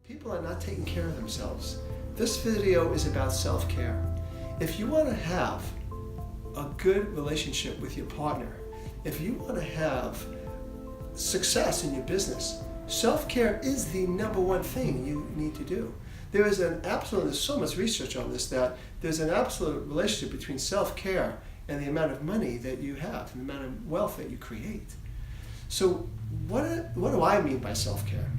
People are not taking care of themselves. This video is about self-care. If you want to have a good relationship with your partner, if you want to have success in your business, self-care is the number one thing you need to do. There's so much research on this, that there's an absolute relationship between self-care and the amount of money that you have, and the amount of wealth that you create. So what do I mean by self-care?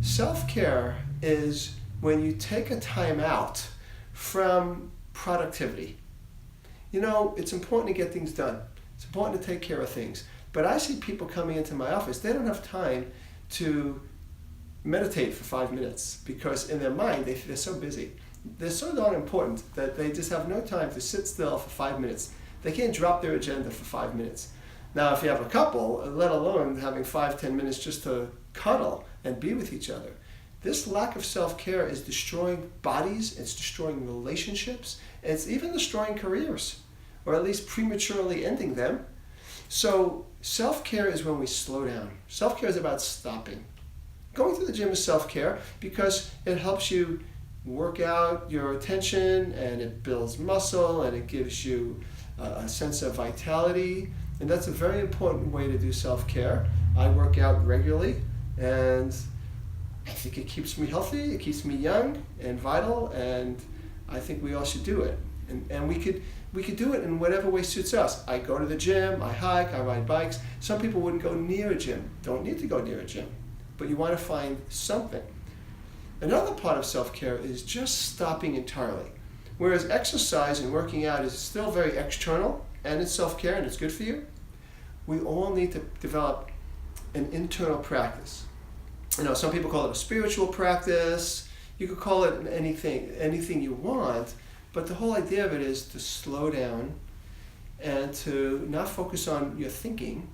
Self-care is when you take a time out from productivity. You know, it's important to get things done. It's important to take care of things. But I see people coming into my office, they don't have time to meditate for 5 minutes because in their mind, they're so busy. They're so darn important that they just have no time to sit still for 5 minutes. They can't drop their agenda for 5 minutes. Now, if you have a couple, let alone having 5-10 minutes just to cuddle and be with each other, this lack of self-care is destroying bodies, it's destroying relationships, and it's even destroying careers, or at least prematurely ending them. So self-care is when we slow down. Self-care is about stopping. Going to the gym is self-care because it helps you work out your attention, and it builds muscle, and it gives you a sense of vitality, and that's a very important way to do self-care. I work out regularly, and I think it keeps me healthy, it keeps me young and vital, and I think we all should do it. And we could do it in whatever way suits us. I go to the gym, I hike, I ride bikes. Some people wouldn't go near a gym, don't need to go near a gym, but you want to find something. Another part of self-care is just stopping entirely. Whereas exercise and working out is still very external, and it's self-care and it's good for you, we all need to develop an internal practice. You know, some people call it a spiritual practice. You could call it anything you want, but the whole idea of it is to slow down and to not focus on your thinking,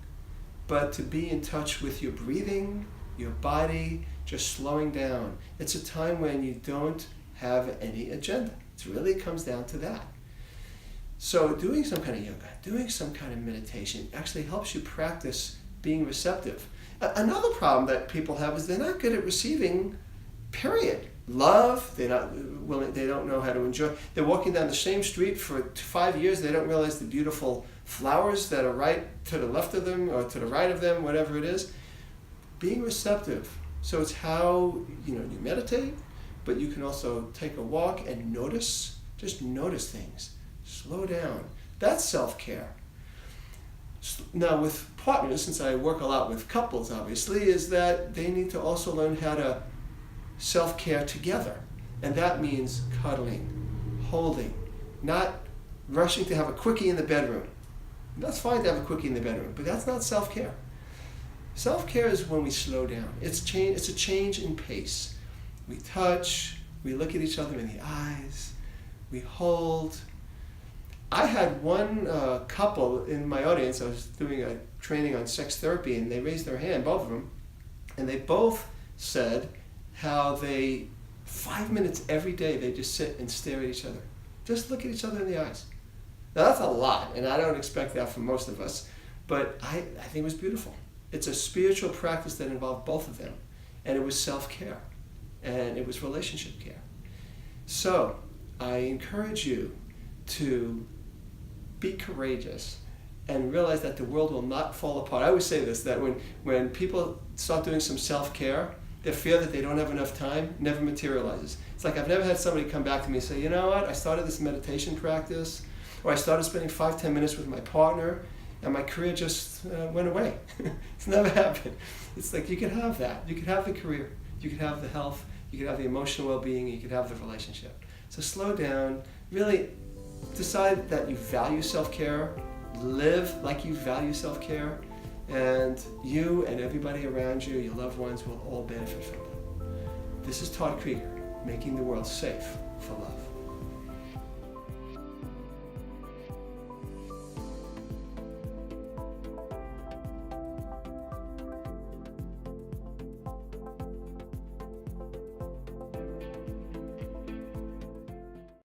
but to be in touch with your breathing, your body, just slowing down. It's a time when you don't have any agenda. It really comes down to that. So doing some kind of yoga, doing some kind of meditation actually helps you practice being receptive. Another problem that people have is they're not good at receiving, period. Love, they're not willing, they don't know how to enjoy. They're walking down the same street for 5 years, they don't realize the beautiful flowers that are right to the left of them or to the right of them, whatever it is. Being receptive. So it's how you meditate, but you can also take a walk and notice, just notice things. Slow down. That's self-care. Now with partners, since I work a lot with couples obviously, is that they need to also learn how to self-care together. And that means cuddling, holding, not rushing to have a quickie in the bedroom. That's fine to have a quickie in the bedroom, but that's not self-care. Self-care is when we slow down. It's a change in pace. We touch, we look at each other in the eyes, we hold. I had one couple in my audience. I was doing a training on sex therapy, and they raised their hand, both of them, and they both said how 5 minutes every day, they just sit and stare at each other. Just look at each other in the eyes. Now that's a lot, and I don't expect that from most of us, but I think it was beautiful. It's a spiritual practice that involved both of them, and it was self-care, and it was relationship care. So I encourage you to be courageous and realize that the world will not fall apart. I always say this, that when people start doing some self-care, their fear that they don't have enough time never materializes. It's like I've never had somebody come back to me and say, you know what, I started this meditation practice, or I started spending 5-10 minutes with my partner, and my career just went away. It's never happened. It's like you could have that. You could have the career, you could have the health, you could have the emotional well-being, you could have the relationship. So slow down, really decide that you value self-care, live like you value self-care, and you and everybody around you, your loved ones, will all benefit from it. This is Todd Creager, making the world safe for love.